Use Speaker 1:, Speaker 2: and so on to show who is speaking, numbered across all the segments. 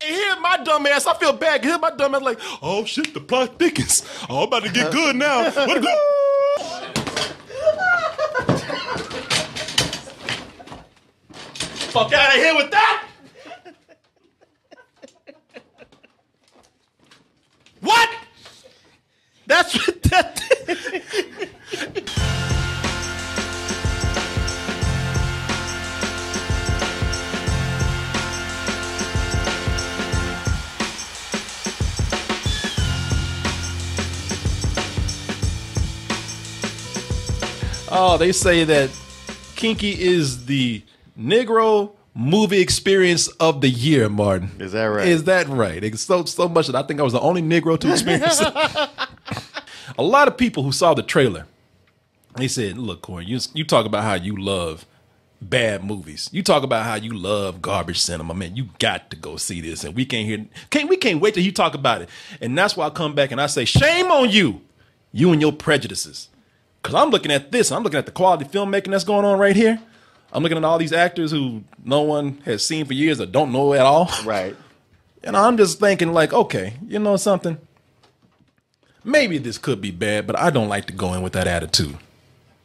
Speaker 1: And here my dumb ass, I feel bad. Here my dumb ass like, oh shit, the plot thickens. Oh, I'm about to get good now. What fuck out of here with that. What? That's what that. Oh, they say that Kinky is the Negro movie experience of the year, Martin.
Speaker 2: Is that right?
Speaker 1: Is that right? It's so much that I think I was the only Negro to experience it. A lot of people who saw the trailer, they said, look, Corey, you talk about how you love bad movies. You talk about how you love garbage cinema, man. You got to go see this. And we can't wait till you talk about it. And that's why I come back and I say, shame on you, you and your prejudices. Because I'm looking at this. I'm looking at the quality filmmaking that's going on right here. I'm looking at all these actors who no one has seen for years or don't know at all.
Speaker 2: Right.
Speaker 1: And I'm just thinking like, okay, you know something? Maybe this could be bad, but I don't like to go in with that attitude.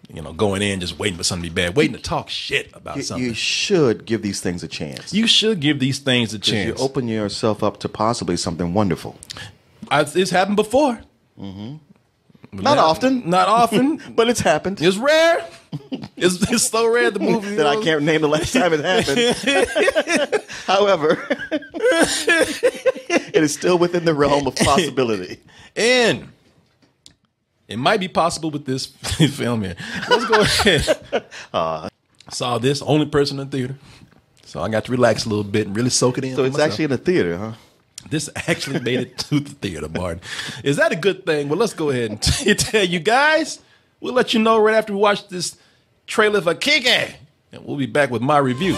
Speaker 1: You know, going in just waiting for something to be bad, waiting to talk shit about something.
Speaker 2: You should give these things a chance.
Speaker 1: You should give these things a chance.
Speaker 2: You open yourself up to possibly something wonderful.
Speaker 1: It's happened before.
Speaker 2: Mm-hmm. Not often, but it's happened.
Speaker 1: It's rare. It's so rare the movie
Speaker 2: that I can't name the last time it happened. However, it is still within the realm of possibility,
Speaker 1: and it might be possible with this film here. Let's go ahead. Saw this, only person in the theater, so I got to relax a little bit and really soak it in.
Speaker 2: So it's actually in the theater, huh?
Speaker 1: This actually made it to the theater, Martin. Is that a good thing? Well, let's go ahead and tell you guys. We'll let you know right after we watch this trailer for Kinky. And we'll be back with my review.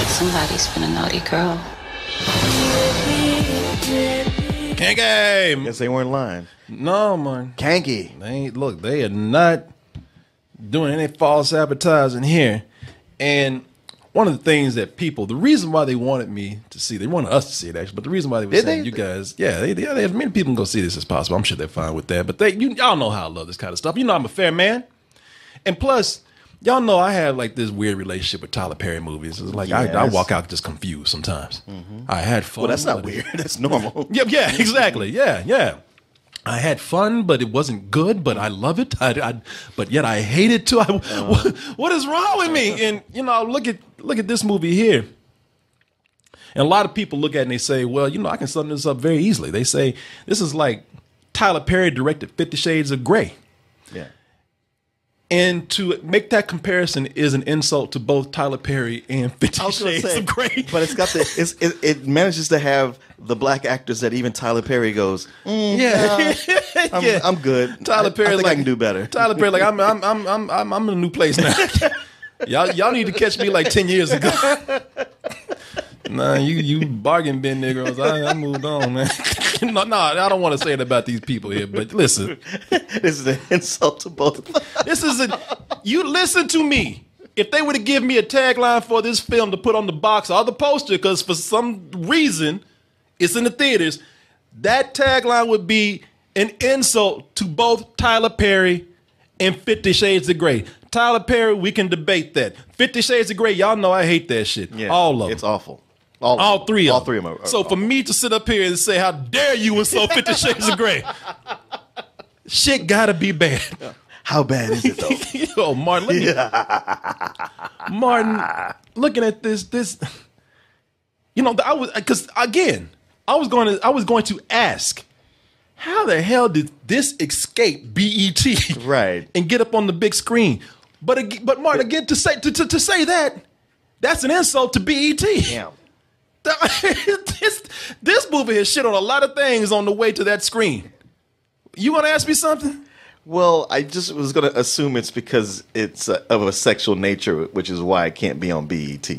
Speaker 3: Somebody's been a naughty girl.
Speaker 1: Kinky!
Speaker 2: Guess they weren't lying.
Speaker 1: No, Martin.
Speaker 2: Kanky.
Speaker 1: They are not doing any false advertising here. And one of the things that the reason why they wanted me to see, they wanted us to see it actually, but the reason why they were saying you guys, they have as many people can go see this as possible. I'm sure they're fine with that. But y'all know how I love this kind of stuff. You know I'm a fair man. And plus, y'all know I have like this weird relationship with Tyler Perry movies. It's like I walk out just confused sometimes. Mm-hmm. I had fun.
Speaker 2: Well, that's not weird. That's normal.
Speaker 1: Yeah, exactly. Yeah. I had fun, but it wasn't good. But I love it. But yet I hate it too. What is wrong with me? And you know, look at this movie here. And a lot of people look at it and they say, well, you know, I can sum this up very easily. They say this is like Tyler Perry directed 50 Shades of Grey.
Speaker 2: Yeah.
Speaker 1: And to make that comparison is an insult to both Tyler Perry and 50 Shades of Grey.
Speaker 2: But it's got it manages to have the black actors that even Tyler Perry goes, I'm good.
Speaker 1: Tyler Perry,
Speaker 2: I think I can do better.
Speaker 1: Tyler Perry, like I'm in a new place now. y'all need to catch me like 10 years ago. Nah, you bargain bin Negroes. I moved on, man. No, I don't want to say it about these people here, but listen.
Speaker 2: This is an insult to both.
Speaker 1: You listen to me. If they were to give me a tagline for this film to put on the box or the poster, because for some reason it's in the theaters, that tagline would be an insult to both Tyler Perry and 50 Shades of Grey. Tyler Perry, we can debate that. 50 Shades of Grey, y'all know I hate that shit.
Speaker 2: Yeah,
Speaker 1: all of them.
Speaker 2: It's awful.
Speaker 1: All three of
Speaker 2: them are
Speaker 1: so for me to sit up here and say, how dare you insult 50 Shades of Grey? Shit gotta be bad.
Speaker 2: How bad is it though?
Speaker 1: Oh, Martin, Martin, looking at this, you know, I was going to ask, how the hell did this escape BET
Speaker 2: right
Speaker 1: and get up on the big screen? But Martin, again, to say that, that's an insult to BET.
Speaker 2: Yeah.
Speaker 1: This movie has shit on a lot of things on the way to that screen. You want to ask me something?
Speaker 2: Well, I just was going to assume it's because it's of a sexual nature, which is why it can't be on BET.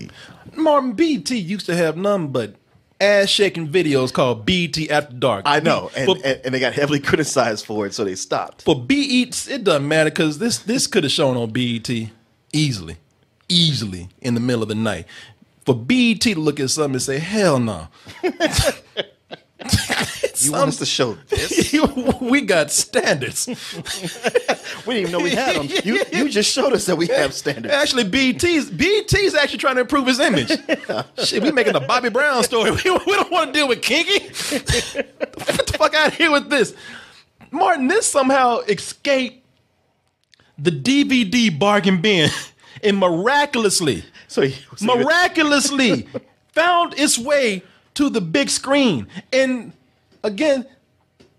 Speaker 1: Martin, BET used to have none but ass-shaking videos called BET After Dark.
Speaker 2: I know, and they got heavily criticized for it, so they stopped.
Speaker 1: For BET, it doesn't matter, because this could have shown on BET Easily. Easily in the middle of the night. For BET to look at something and say, hell no.
Speaker 2: You want us to show this?
Speaker 1: We got standards.
Speaker 2: We didn't even know we had them. You just showed us that we have standards.
Speaker 1: Actually, BET's actually trying to improve his image. Shit, we making a Bobby Brown story. We don't want to deal with Kinky. Get the fuck out of here with this. Martin, this somehow escaped the DVD bargain bin and miraculously found its way to the big screen. And again,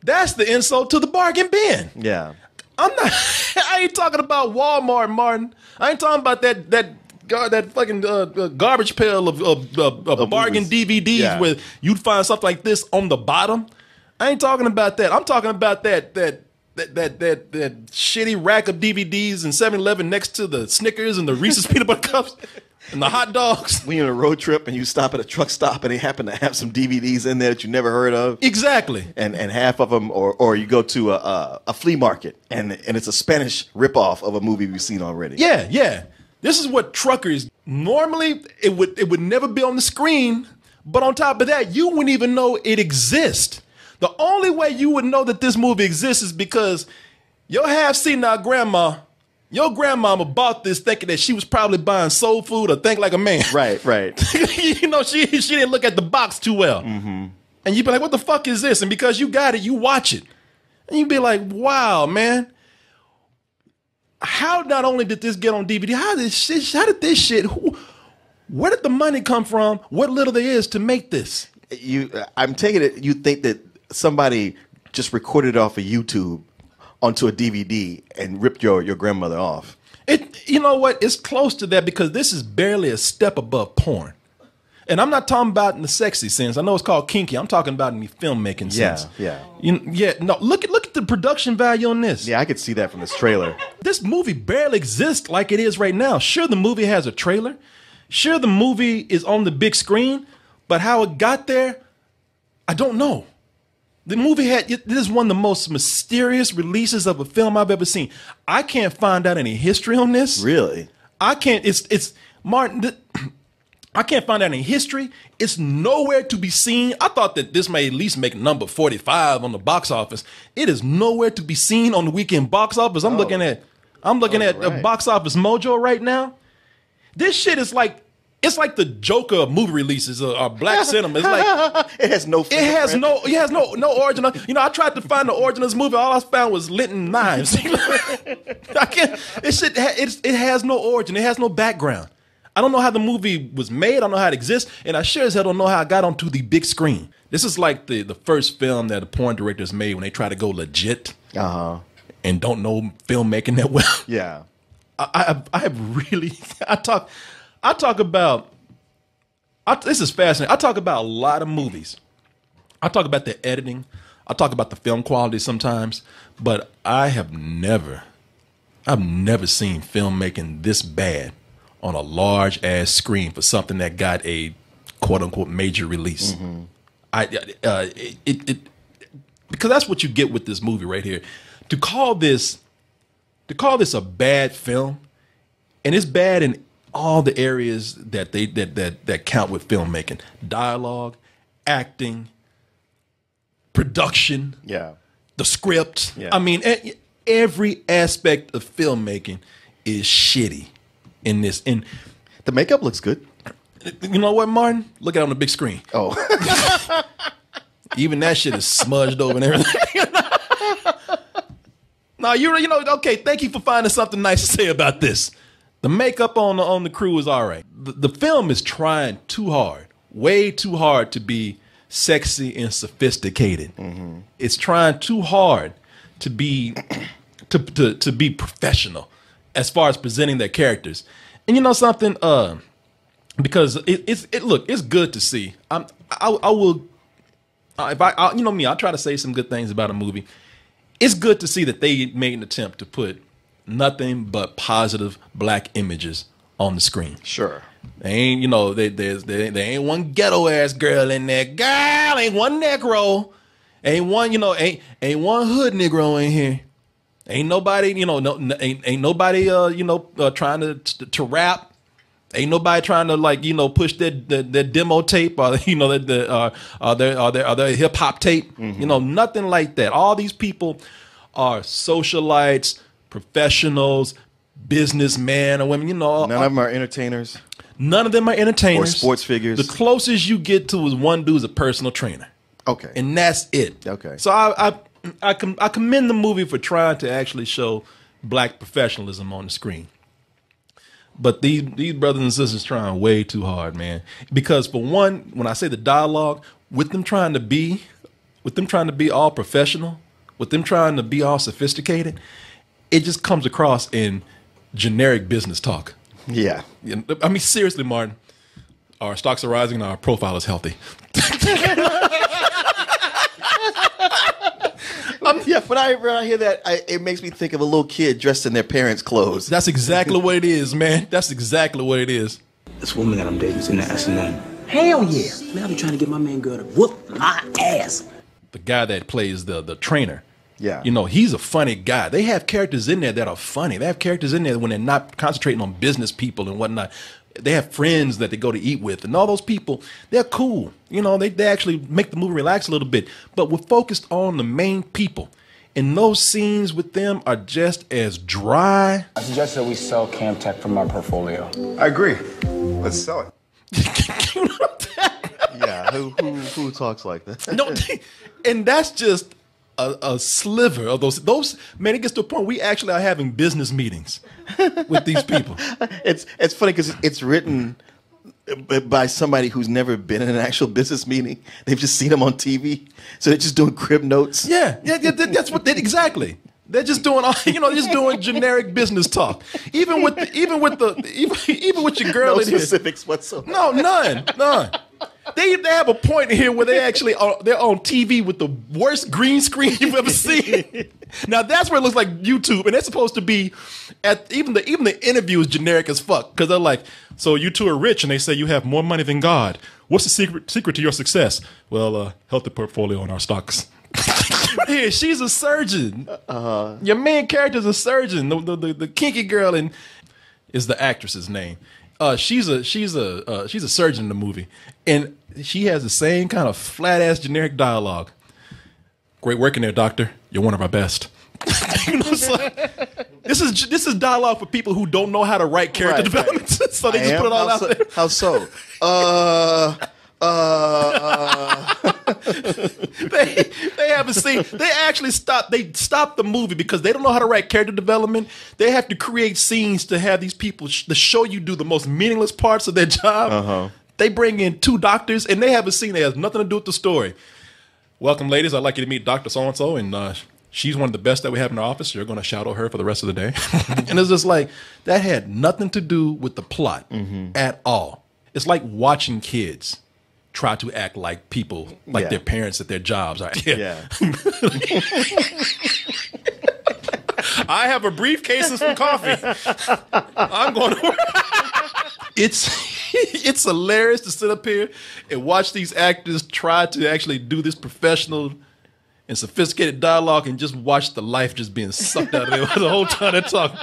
Speaker 1: that's the insult to the bargain bin.
Speaker 2: Yeah.
Speaker 1: I ain't talking about Walmart, Martin. I ain't talking about that fucking garbage pail of bargain
Speaker 2: movies.
Speaker 1: DVDs where you'd find something like this on the bottom. I ain't talking about that. I'm talking about that shitty rack of DVDs in 7-Eleven next to the Snickers and the Reese's peanut butter cups and the hot dogs.
Speaker 2: When you're on a road trip and you stop at a truck stop and they happen to have some DVDs in there that you never heard of.
Speaker 1: Exactly.
Speaker 2: And half of them, or you go to a flea market and it's a Spanish ripoff of a movie we've seen already.
Speaker 1: Yeah, yeah. This is what truckers normally it would never be on the screen, but on top of that, you wouldn't even know it exists. The only way you would know that this movie exists is because your half-senile grandma, your grandmama bought this thinking that she was probably buying soul food or Think Like a Man.
Speaker 2: Right.
Speaker 1: You know, she didn't look at the box too well.
Speaker 2: Mm-hmm.
Speaker 1: And you'd be like, what the fuck is this? And because you got it, you watch it. And you'd be like, wow, man. How not only did this get on DVD, how did this shit, where did the money come from? What little there is to make this?
Speaker 2: I'm taking it, you think that somebody just recorded it off of YouTube onto a DVD and ripped your grandmother off.
Speaker 1: You know what? It's close to that because this is barely a step above porn. And I'm not talking about in the sexy sense. I know it's called kinky. I'm talking about in the filmmaking sense.
Speaker 2: Yeah.
Speaker 1: No, look at the production value on this.
Speaker 2: Yeah, I could see that from this trailer.
Speaker 1: This movie barely exists like it is right now. Sure, the movie has a trailer. Sure, the movie is on the big screen. But how it got there, I don't know. The movie this is one of the most mysterious releases of a film I've ever seen. I can't find out any history on this.
Speaker 2: Really?
Speaker 1: I can't. It's Martin. I can't find out any history. It's nowhere to be seen. I thought that this may at least make number 45 on the box office. It is nowhere to be seen on the weekend box office. I'm looking at
Speaker 2: right.
Speaker 1: Box Office Mojo right now. This shit is like. It's like the Joker of movie releases or black cinema. It's like
Speaker 2: it has no
Speaker 1: origin. You know, I tried to find the origin of this movie. All I found was Linton knives. I can't. It has no origin. It has no background. I don't know how the movie was made. I don't know how it exists, and I sure as hell don't know how it got onto the big screen. This is like the first film that the porn directors made when they try to go legit and don't know filmmaking that well.
Speaker 2: Yeah,
Speaker 1: I have really. I talk about, this is fascinating. I talk about a lot of movies. I talk about the editing. I talk about the film quality sometimes, but I've never seen filmmaking this bad on a large ass screen for something that got a quote unquote major release. Mm-hmm. Because that's what you get with this movie right here. To call this a bad film, and it's bad in all the areas that count with filmmaking: dialogue, acting, production, the script.
Speaker 2: Yeah.
Speaker 1: I mean, every aspect of filmmaking is shitty in this. And
Speaker 2: the makeup looks good.
Speaker 1: You know what, Martin? Look at it on the big screen.
Speaker 2: Oh,
Speaker 1: even that shit is smudged over and everything. No, you know. Okay, thank you for finding something nice to say about this. The makeup on the crew is all right. The film is trying too hard, way too hard to be sexy and sophisticated. Mm-hmm. It's trying too hard to be to be professional as far as presenting their characters. And you know something? Because it's good to see. I you know me, I try to say some good things about a movie. It's good to see that they made an attempt to put nothing but positive black images on the screen.
Speaker 2: Sure.
Speaker 1: They ain't, you know, there ain't one ghetto ass girl in there. Girl, ain't one Negro. Ain't one, you know, ain't one hood Negro in here. Ain't nobody, ain't nobody, trying to rap. Ain't nobody trying to push their demo tape or their hip hop tape. Nothing like that. All these people are socialites, professionals, businessmen or women.
Speaker 2: None of them are entertainers.
Speaker 1: None of them are entertainers
Speaker 2: or sports figures.
Speaker 1: The closest you get to is one dude's a personal trainer.
Speaker 2: Okay,
Speaker 1: and that's it.
Speaker 2: Okay,
Speaker 1: so I commend the movie for trying to actually show black professionalism on the screen. But these brothers and sisters trying way too hard, man. Because for one, when I say the dialogue, with them trying to be all professional, with them trying to be all sophisticated, it just comes across in generic business talk.
Speaker 2: Yeah.
Speaker 1: I mean, seriously, Martin, our stocks are rising and our profile is healthy.
Speaker 2: Yeah, when I hear that, it makes me think of a little kid dressed in their parents' clothes.
Speaker 1: That's exactly what it is, man. That's exactly what it is.
Speaker 4: This woman that I'm dating is in the S&M.
Speaker 5: Hell yeah. Man, I be trying to get my main girl to whoop my ass.
Speaker 1: The guy that plays the trainer.
Speaker 2: Yeah.
Speaker 1: He's a funny guy. They have characters in there that are funny. They have characters in there when they're not concentrating on business people and whatnot. They have friends that they go to eat with, and all those people, they're cool. They actually make the movie relax a little bit. But we're focused on the main people. And those scenes with them are just as dry.
Speaker 4: I suggest that we sell Camtech from our portfolio.
Speaker 6: I agree. Let's sell it.
Speaker 2: Yeah, who talks like that?
Speaker 1: No, and that's just a sliver of those. Man, it gets to a point we actually are having business meetings with these people.
Speaker 2: It's funny because it's written by somebody who's never been in an actual business meeting. They've just seen them on TV, so they're just doing crib notes.
Speaker 1: Yeah, that's what exactly. They're just doing, just doing generic business talk. Even with your girl.
Speaker 2: No
Speaker 1: in here.
Speaker 2: specifics whatsoever.
Speaker 1: No, none. They have a point here where they're on TV with the worst green screen you've ever seen. Now that's where it looks like YouTube, and they're supposed to be even the interview is generic as fuck because they're like, so you two are rich, and they say you have more money than God. What's the secret to your success? Well, healthy portfolio on our stocks. Here, she's a surgeon. Your main character's a surgeon. The kinky girl is the actress's name. She's a surgeon in the movie, and she has the same kind of flat ass generic dialogue. Great work in there, doctor. You're one of our best. So, this is dialogue for people who don't know how to write character development. So they just put it all out there.
Speaker 2: How so?
Speaker 1: They have a scene. They actually stop the movie because they don't know how to write character development. They have to create scenes to have these people to show you do the most meaningless parts of their job. They bring in two doctors and they have a scene that has nothing to do with the story. Welcome, ladies. I'd like you to meet Dr. So-and-so, and she's one of the best that we have in our office. You're going to shadow her for the rest of the day. And it's just like, that had nothing to do with the plot at all. It's like watching kids try to act like people, like their parents at their jobs.
Speaker 2: Yeah.
Speaker 1: I have a briefcase and some coffee. I'm going to work. It's hilarious to sit up here and watch these actors try to actually do this professional and sophisticated dialogue and just watch the life just being sucked out of them the whole time they're talking.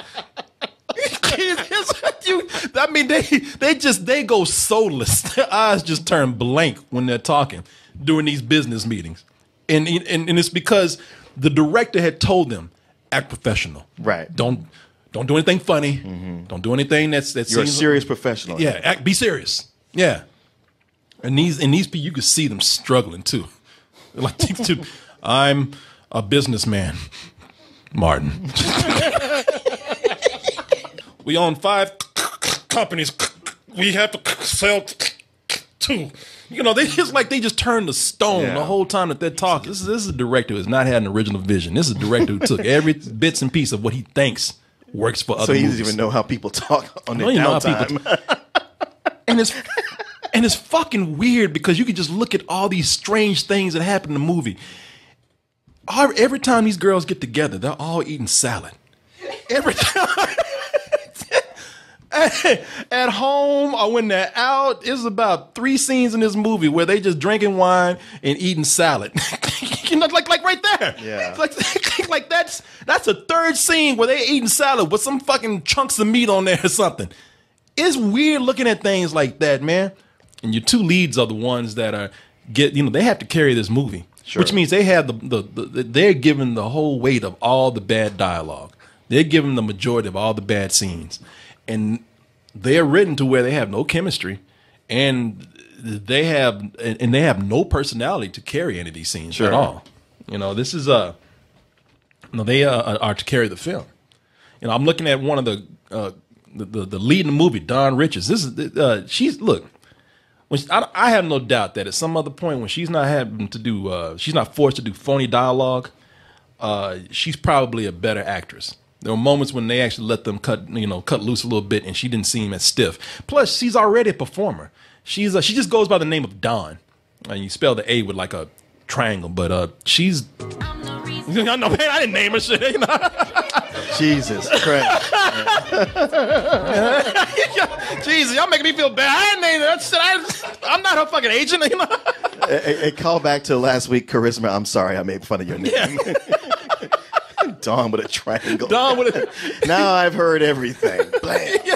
Speaker 1: I mean, they go soulless. Their eyes just turn blank when they're talking during these business meetings, and it's because the director had told them, act professional.
Speaker 2: Right.
Speaker 1: Don't do anything funny. Don't do anything that's
Speaker 2: You're a serious professional.
Speaker 1: Yeah, be serious. Yeah. And these people, you could see them struggling too. Like, I'm a businessman, Martin. We own 5 companies. We have to sell 2. They just turn to stone the whole time that they're talking. This is a director who has not had an original vision. This is a director who took every bits and piece of what he thinks works for other
Speaker 2: So he
Speaker 1: movies.
Speaker 2: doesn't even know how people talk on their downtime.
Speaker 1: And it's fucking weird because you can just look at all these strange things that happen in the movie. Every time these girls get together, they're all eating salad. Every time. At home or when they're out, there's about 3 scenes in this movie where they just drinking wine and eating salad. You know, like right there.
Speaker 2: Yeah.
Speaker 1: Like that's a third scene where they eating salad with some fucking chunks of meat on there or something. It's weird looking at things like that, man. And your two leads are the ones that are they have to carry this movie.
Speaker 2: Sure.
Speaker 1: Which means they have they're given the whole weight of all the bad dialogue. They're given the majority of all the bad scenes. And they're written to where they have no chemistry and they have no personality to carry any of these scenes at all. You know, this is they are to carry the film. You know, I'm looking at one of the lead in the movie, Dawn Richards. This is I have no doubt that at some other point when she's not having to do she's not forced to do phony dialogue, she's probably a better actress. There were moments when they actually let them cut loose a little bit, and she didn't seem as stiff. Plus, she's already a performer. She just goes by the name of Dawn. You spell the A with like a triangle, but she's. I know, man. I didn't name her shit. You know?
Speaker 2: Jesus Christ.
Speaker 1: Jesus, y'all making me feel bad. I didn't name that shit. I'm not her fucking agent. You know?
Speaker 2: A call back to last week, Charisma. I'm sorry I made fun of your name. Yeah. Dawn with a triangle.
Speaker 1: Dawn with a.
Speaker 2: Now I've heard everything. Blam.
Speaker 1: Yeah.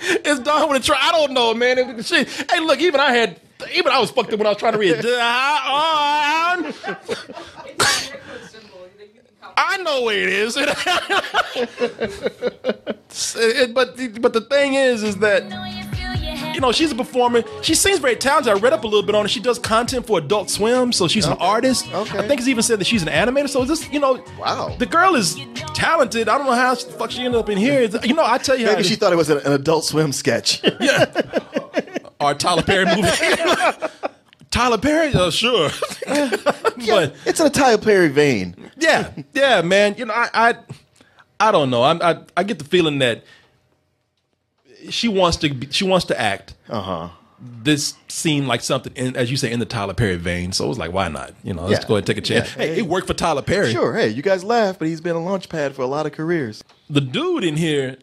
Speaker 1: It's Dawn with a triangle. I don't know, man. Hey, look, even I was fucked up when I was trying to read. I know where it is. But the thing is that. You know, she's a performer. She seems very talented. I read up a little bit on her. She does content for Adult Swim, so she's an artist.
Speaker 2: Okay.
Speaker 1: I think it's even said that she's an animator. So this,
Speaker 2: wow.
Speaker 1: The girl is talented. I don't know how the fuck she ended up in here. You know, I tell you,
Speaker 2: maybe she thought it was an Adult Swim sketch.
Speaker 1: Yeah. Or a Tyler Perry movie. Tyler Perry, sure. But
Speaker 2: it's in a Tyler Perry vein.
Speaker 1: Yeah, man. You know, I don't know. I get the feeling that. She wants to act. This seemed like something, as you say, in the Tyler Perry vein. So it was like, why not? You know, let's go ahead and take a chance. Yeah. Hey, it worked for Tyler Perry.
Speaker 2: Sure. Hey, you guys laugh, but he's been a launch pad for a lot of careers.
Speaker 1: The dude in here,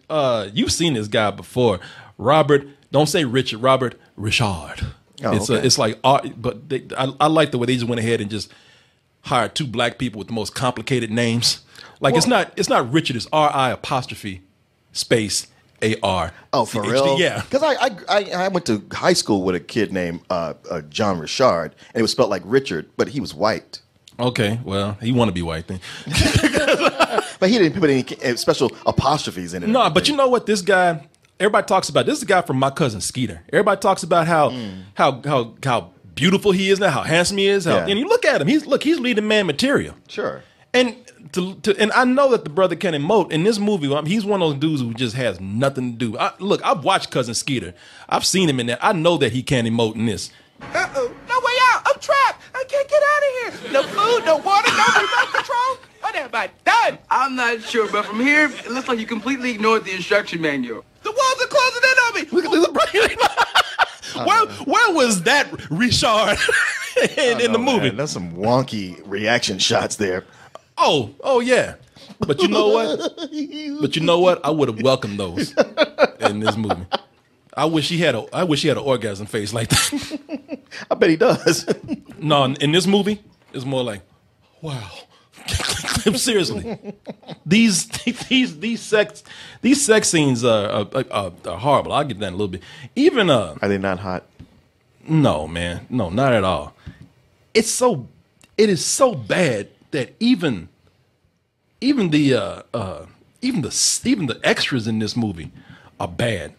Speaker 1: you've seen this guy before, Robert. Don't say Richard. Robert Richard. It's like art, but I like the way they just went ahead and just hired two black people with the most complicated names. Like it's not Richard. It's R-I apostrophe space. A-R.
Speaker 2: Oh, for real?
Speaker 1: Yeah.
Speaker 2: Because I went to high school with a kid named John Richard, and it was spelled like Richard, but he was white.
Speaker 1: Okay, well, he want to be white then.
Speaker 2: But he didn't put any special apostrophes in it.
Speaker 1: No, but you know what? This guy, everybody talks about. This is the guy from My Cousin Skeeter. Everybody talks about how beautiful he is now, how handsome he is. And you look at him. He's leading man material.
Speaker 2: Sure.
Speaker 1: And and I know that the brother can emote in this movie. He's one of those dudes who just has nothing to do. Look, I've watched Cousin Skeeter. I've seen him in that. I know that he can emote in this.
Speaker 7: Uh-oh. No way out. I'm trapped. I can't get out of here. No food, no water, no remote control. What am I done?
Speaker 8: I'm not sure, but from here, it looks like you completely ignored the instruction manual.
Speaker 7: The walls are closing in on me.
Speaker 1: Look at this. Where was that Richard in the movie?
Speaker 2: Man, that's some wonky reaction shots there.
Speaker 1: Oh yeah. But you know what? I would have welcomed those in this movie. I wish he had an orgasm face like that.
Speaker 2: I bet he does.
Speaker 1: No, in this movie, it's more like, wow. Seriously, these sex scenes are horrible. I'll get that in a little bit. Even
Speaker 2: are they not hot?
Speaker 1: No, man, no, not at all. It is so bad that even the extras in this movie are bad.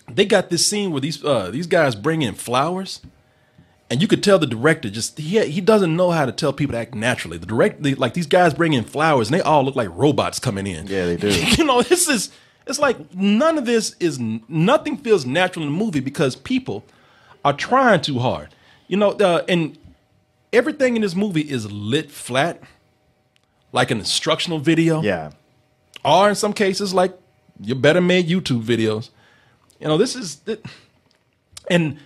Speaker 1: They got this scene where these guys bring in flowers, and you could tell the director he doesn't know how to tell people to act naturally. Like these guys bring in flowers, and they all look like robots coming in.
Speaker 2: Yeah, they do.
Speaker 1: You know, it's like nothing feels natural in the movie because people are trying too hard. You know, and everything in this movie is lit flat, like an instructional video.
Speaker 2: Yeah.
Speaker 1: Or in some cases, like your better made YouTube videos. You know, and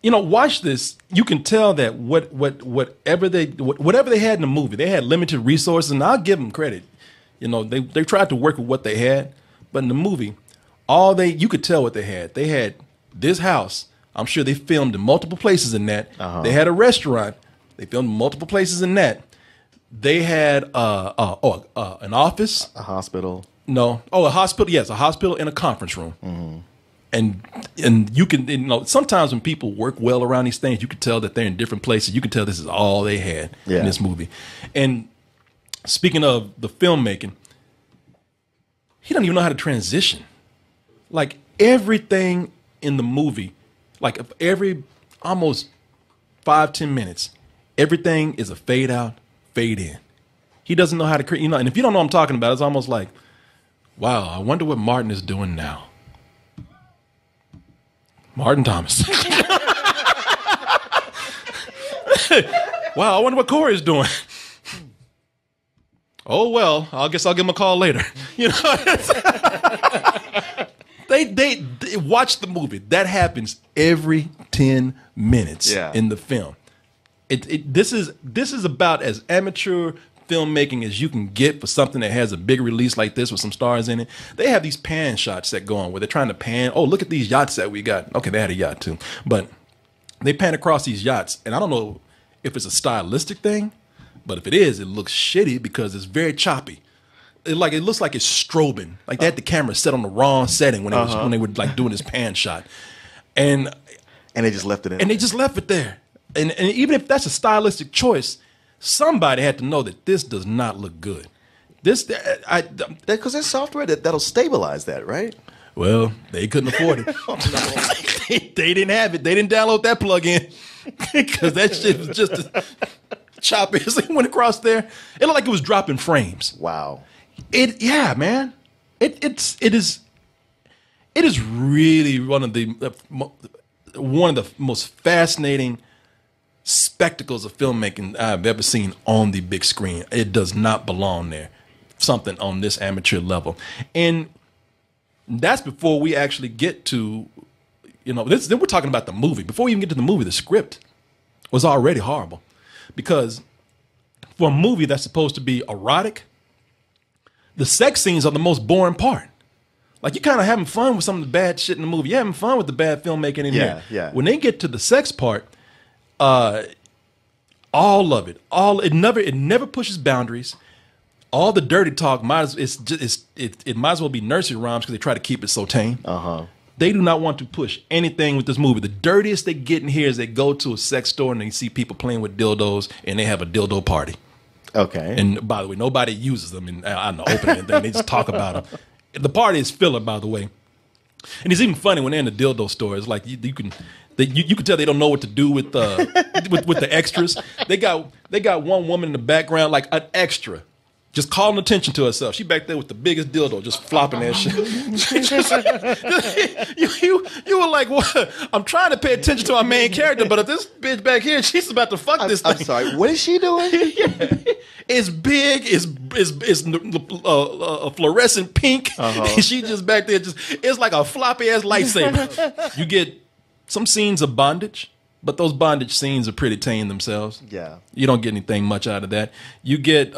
Speaker 1: you know, watch this. You can tell that whatever they had in the movie, they had limited resources, and I'll give them credit. You know, they tried to work with what they had, but in the movie, you could tell what they had. They had this house I'm sure they filmed in multiple places in that. They had a restaurant. They filmed in multiple places in that. They had an office.
Speaker 2: A hospital.
Speaker 1: No. Oh, a hospital. Yes, a hospital and a conference room. And you can, sometimes when people work well around these things, you can tell that they're in different places. You can tell this is all they had in this movie. And speaking of the filmmaking, he doesn't even know how to transition. Like everything in the movie, like every almost 5-10 minutes, everything is a fade out, fade in. He doesn't know how to create, and if you don't know what I'm talking about, it's almost like, wow, I wonder what Martin is doing now. Martin Thomas. Wow, I wonder what Corey is doing. Oh, well, I guess I'll give him a call later. They watch the movie. That happens every 10 minutes in the film. This is about as amateur filmmaking as you can get for something that has a big release like this with some stars in it. They have these pan shots that go on where they're trying to pan. Oh, look at these yachts that we got. Okay, they had a yacht too, but they pan across these yachts, and I don't know if it's a stylistic thing, but if it is, it looks shitty because it's very choppy. It looks like it's strobing. Like they had the camera set on the wrong setting when they were like doing this pan shot, and
Speaker 2: they just left it in.
Speaker 1: And they just left it there. And even if that's a stylistic choice, somebody had to know that this does not look good. Because
Speaker 2: there's software that'll stabilize that, right?
Speaker 1: Well, they couldn't afford it. They didn't have it. They didn't download that plug-in because that shit was just as choppy as they went across there. It looked like it was dropping frames.
Speaker 2: Wow.
Speaker 1: Yeah, man. It is really one of the most fascinating spectacles of filmmaking I've ever seen on the big screen. It does not belong there. Something on this amateur level. And that's before we actually get to, then we're talking about the movie. Before we even get to the movie, the script was already horrible. Because for a movie that's supposed to be erotic, the sex scenes are the most boring part. Like, you're kind of having fun with some of the bad shit in the movie. You're having fun with the bad filmmaking in here.
Speaker 2: Yeah. When
Speaker 1: they get to the sex part, all of it, it never pushes boundaries. All the dirty talk might as well be nursery rhymes because they try to keep it so tame. They do not want to push anything with this movie. The dirtiest they get in here is they go to a sex store and they see people playing with dildos and they have a dildo party.
Speaker 2: Okay.
Speaker 1: And by the way, nobody uses them in the opening thing. They just talk about them. The party is filler, by the way. And it's even funny when they're in the dildo store. It's like you can tell they don't know what to do with the extras. They got one woman in the background, like an extra, just calling attention to herself. She back there with the biggest dildo, just flopping that shit. You were like, what? I'm trying to pay attention to our main character, but if this bitch back here, she's about to fuck this thing.
Speaker 2: I'm sorry, what is she doing?
Speaker 1: It's big. It's a fluorescent pink. And she just back there. It's like a floppy ass lightsaber. You get some scenes of bondage, but those bondage scenes are pretty tame themselves.
Speaker 2: Yeah,
Speaker 1: you don't get anything much out of that. You get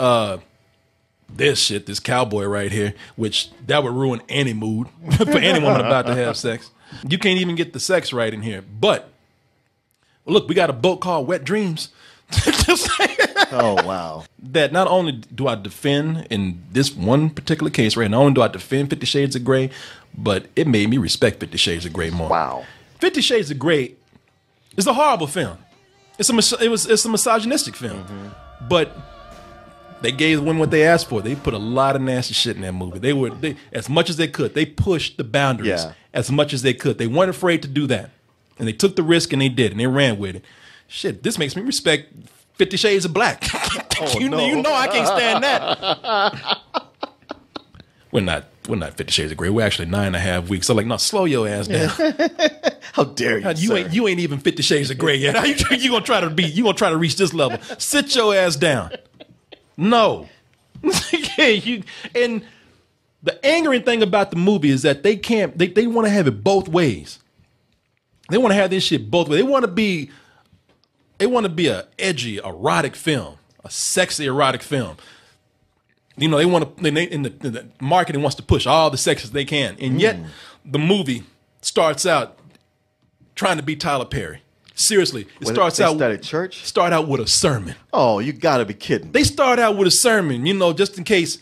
Speaker 1: this cowboy right here, which that would ruin any mood for anyone about to have sex. You can't even get the sex right in here. But look, we got a boat called Wet Dreams.
Speaker 2: Oh, wow.
Speaker 1: That not only do I defend in this one particular case, right? Not only do I defend 50 Shades of Grey, but it made me respect 50 Shades of Grey more.
Speaker 2: Wow.
Speaker 1: 50 Shades of Grey is a horrible film. It's a misogynistic film. But they gave women what they asked for. They put a lot of nasty shit in that movie. They as much as they could. They pushed the boundaries as much as they could. They weren't afraid to do that. And they took the risk and they did, and they ran with it. Shit, this makes me respect 50 Shades of Black. You know I can't stand that. We're not 50 Shades of Grey. We're actually 9.5 weeks. So like, no, slow your ass down.
Speaker 2: How dare you?
Speaker 1: You ain't even 50 Shades of Grey yet. You gonna try to reach this level? Sit your ass down. No. And the angering thing about the movie is that they want to have it both ways. They want to have this shit both ways. They want to be a edgy, erotic film, a sexy erotic film. You know, the marketing wants to push all the sexes they can. And yet the movie starts out trying to be Tyler Perry. Seriously, it starts
Speaker 2: they
Speaker 1: out
Speaker 2: started church.
Speaker 1: Start out with a sermon.
Speaker 2: Oh, you gotta be kidding.
Speaker 1: They start out with a sermon, just in case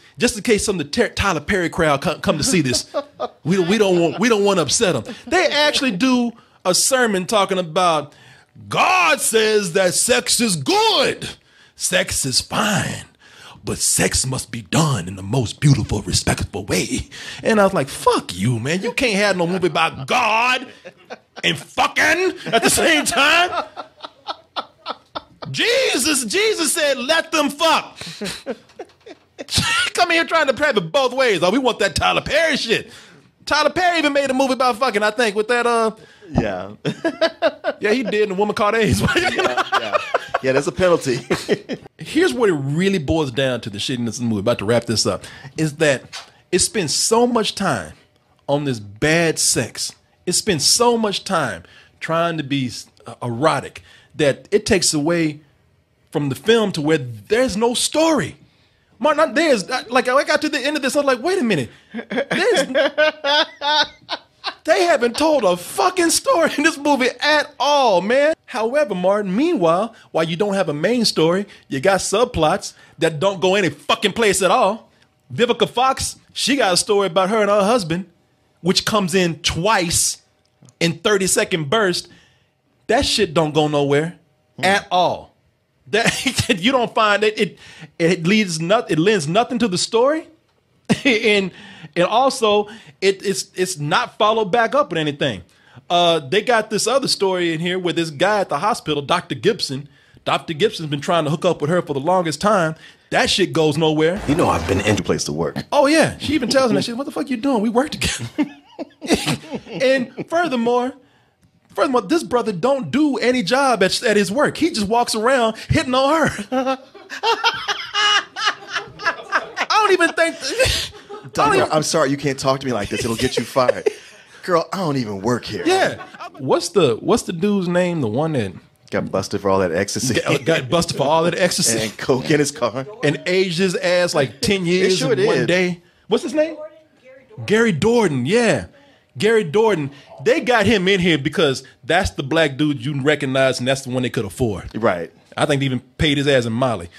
Speaker 1: some of the Tyler Perry crowd come to see this. We don't want to upset them. They actually do a sermon talking about God says that sex is good, sex is fine, but sex must be done in the most beautiful, respectful way. And I was like, fuck you, man. You can't have no movie about God and fucking at the same time. Jesus said, let them fuck. Come here trying to have it both ways. Oh, we want that Tyler Perry shit. Tyler Perry even made a movie about fucking, I think, with that,
Speaker 2: Yeah.
Speaker 1: yeah, he did, and a woman called AIDS.
Speaker 2: Yeah, that's a penalty.
Speaker 1: Here's what it really boils down to, the shit in this movie, about to wrap this up, is that it spends so much time on this bad sex. It spends so much time trying to be erotic that it takes away from the film to where there's no story. Martin, I got to the end of this, I was like, wait a minute. They haven't told a fucking story in this movie at all, man. However, Martin, meanwhile, while you don't have a main story, you got subplots that don't go any fucking place at all. Vivica Fox, she got a story about her and her husband, which comes in twice in 30-second bursts. That shit don't go nowhere at all. That you don't find it lends nothing to the story. and also it's not followed back up with anything. They got this other story in here where this guy at the hospital, Dr. Gibson. Dr. Gibson's been trying to hook up with her for the longest time. That shit goes nowhere.
Speaker 2: You know I've been in a place to work.
Speaker 1: Oh yeah, she even tells him that shit. What the fuck you doing? We work together. And furthermore, this brother don't do any job at his work. He just walks around hitting on her. I don't even think.
Speaker 2: Doctor, I'm sorry, you can't talk to me like this. It'll get you fired. Girl, I don't even work here.
Speaker 1: Yeah. What's the dude's name? The one that
Speaker 2: got busted for all that ecstasy.
Speaker 1: Got busted for all that ecstasy.
Speaker 2: And coke in his car.
Speaker 1: And aged his ass like 10 years in one day. What's his name? Gary Dordan. Yeah. Gary Dordan. They got him in here because that's the black dude you recognize, and that's the one they could afford.
Speaker 2: Right.
Speaker 1: I think they even paid his ass in Molly.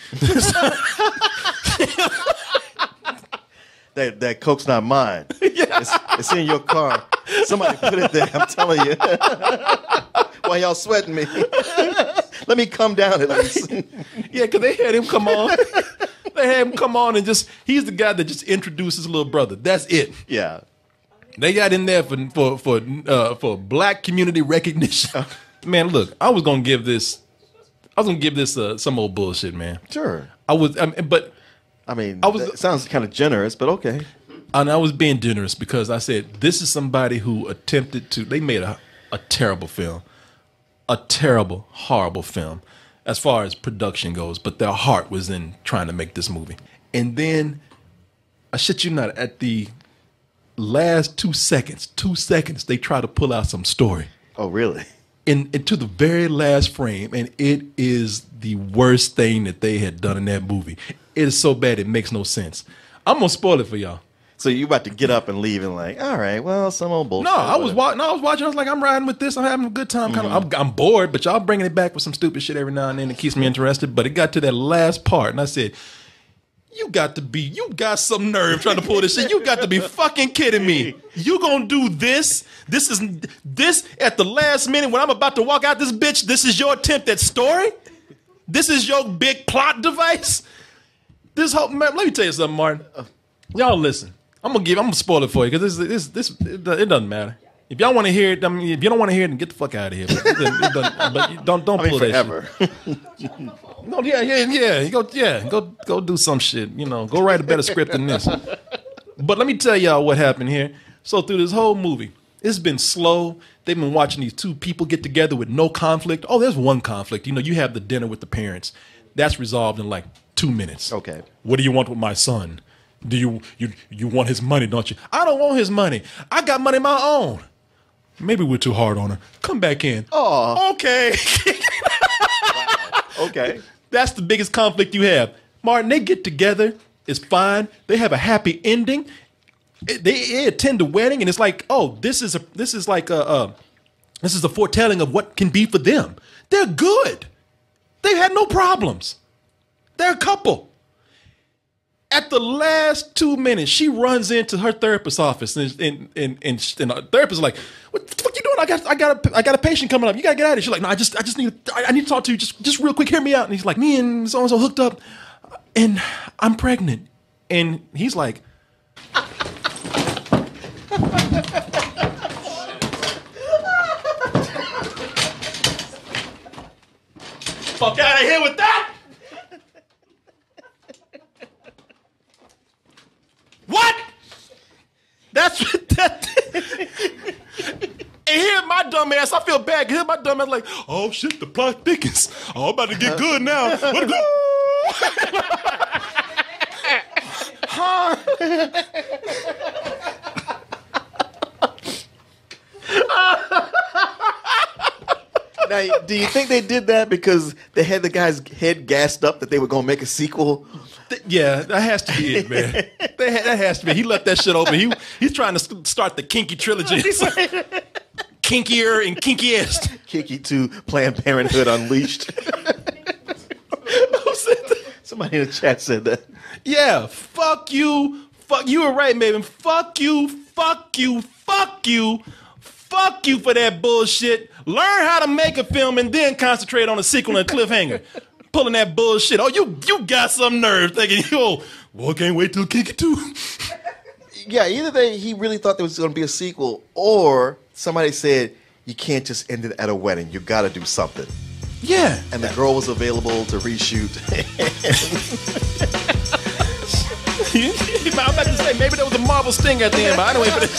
Speaker 2: That coke's not mine. Yeah. It's in your car. Somebody put it there. I'm telling you. Why y'all sweating me? Let me come down at least.
Speaker 1: Yeah, because they had him come on. They had him come on and he's the guy that just introduced his little brother. That's it.
Speaker 2: Yeah.
Speaker 1: They got in there for black community recognition. Man, look, I was gonna give this some old bullshit, man.
Speaker 2: Sure.
Speaker 1: It
Speaker 2: sounds kind of generous, but okay.
Speaker 1: And I was being generous because I said, this is somebody who attempted to, they made a terrible film. A terrible, horrible film as far as production goes, but their heart was in trying to make this movie. And then, I shit you not, at the last 2 seconds, they try to pull out some story.
Speaker 2: Oh, really?
Speaker 1: Into the very last frame, and it is the worst thing that they had done in that movie. It is so bad it makes no sense. I'm gonna spoil it for y'all.
Speaker 2: So you about to get up and leave and like, all right, well, some old bullshit.
Speaker 1: No, I was watching. I was like, I'm riding with this. I'm having a good time. I'm bored, but y'all bringing it back with some stupid shit every now and then. It keeps me interested. But it got to that last part, and I said, you got some nerve trying to pull this shit. You got to be fucking kidding me. You gonna do this? This at the last minute when I'm about to walk out this bitch, this is your attempt at story? This is your big plot device? Let me tell you something, Martin. Y'all listen. I'm gonna spoil it for you because it doesn't matter. If y'all want to hear it, I mean, if you don't want to hear it, then get the fuck out of here. But don't pull that shit. No, go do some shit. You know, go write a better script than this. But let me tell y'all what happened here. So through this whole movie, it's been slow. They've been watching these two people get together with no conflict. Oh, there's one conflict. You know, you have the dinner with the parents. That's resolved in like 2 minutes.
Speaker 2: Okay.
Speaker 1: What do you want with my son? Do you want his money, don't you? I don't want his money. I got money of my own. Maybe we're too hard on her. Come back in.
Speaker 2: Oh.
Speaker 1: Okay.
Speaker 2: Okay.
Speaker 1: That's the biggest conflict you have. Martin, they get together. It's fine. They have a happy ending. They attend the wedding, and it's like, oh, this is like This is a foretelling of what can be for them. They're good. They've had no problems. They're a couple. At the last 2 minutes, she runs into her therapist's office, and the therapist is like, "What the fuck you doing? I got a patient coming up. You gotta get out of here." She's like, "No, I need to talk to you just real quick. Hear me out." And he's like, "Me and so and so hooked up, and I'm pregnant." And he's like, "Fuck out of here with that." What? That's what that. And here my dumb ass, I feel bad. Here my dumb ass like, oh shit, the plot thickens. Oh, I'm about to get good now. What go? Huh?
Speaker 2: Now, do you think they did that because they had the guy's head gassed up that they were going to make a sequel?
Speaker 1: Yeah, that has to be it, man. That has to be. He left that shit open. He's trying to start the Kinky trilogy. Kinkier and kinkiest.
Speaker 2: Kinky 2, Planned Parenthood Unleashed.
Speaker 1: Who said that?
Speaker 2: Somebody in the chat said that.
Speaker 1: Yeah, fuck you. Fuck you were right, Maven. Fuck you. Fuck you. Fuck you. Fuck you for that bullshit. Learn how to make a film and then concentrate on a sequel and a cliffhanger. Pulling that bullshit. Oh, you got some nerve thinking, yo, well, I can't wait till Kinky 2.
Speaker 2: Yeah, either he really thought there was going to be a sequel, or somebody said, you can't just end it at a wedding. You got to do something.
Speaker 1: Yeah.
Speaker 2: And the girl was available to reshoot.
Speaker 1: I'm about to say, maybe there was a Marvel sting at the end, but I don't wait for this.